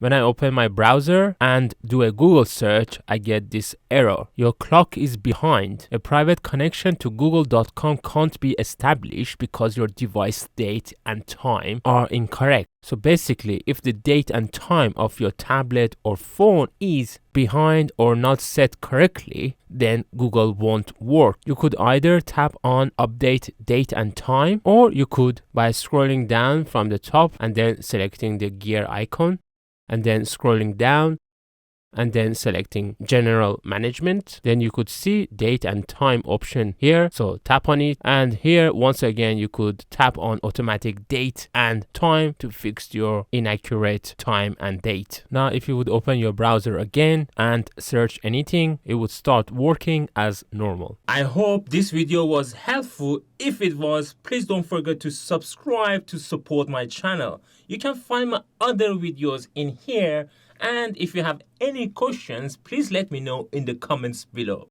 When I open my browser and do a Google search, I get this error. Your clock is behind. A private connection to google.com can't be established because your device date and time are incorrect. So basically, if the date and time of your tablet or phone is behind or not set correctly, then Google won't work. You could either tap on update date and time, or you could by scrolling down from the top and then selecting the gear icon, and then scrolling down and then selecting general management. Then you could see date and time option here. So tap on it, and here once again you could tap on automatic date and time to fix your inaccurate time and date. Now if you would open your browser again and search anything, it would start working as normal. I hope this video was helpful. If it was, please don't forget to subscribe to support my channel. You can find my other videos in here, and if you have any questions, please let me know in the comments below.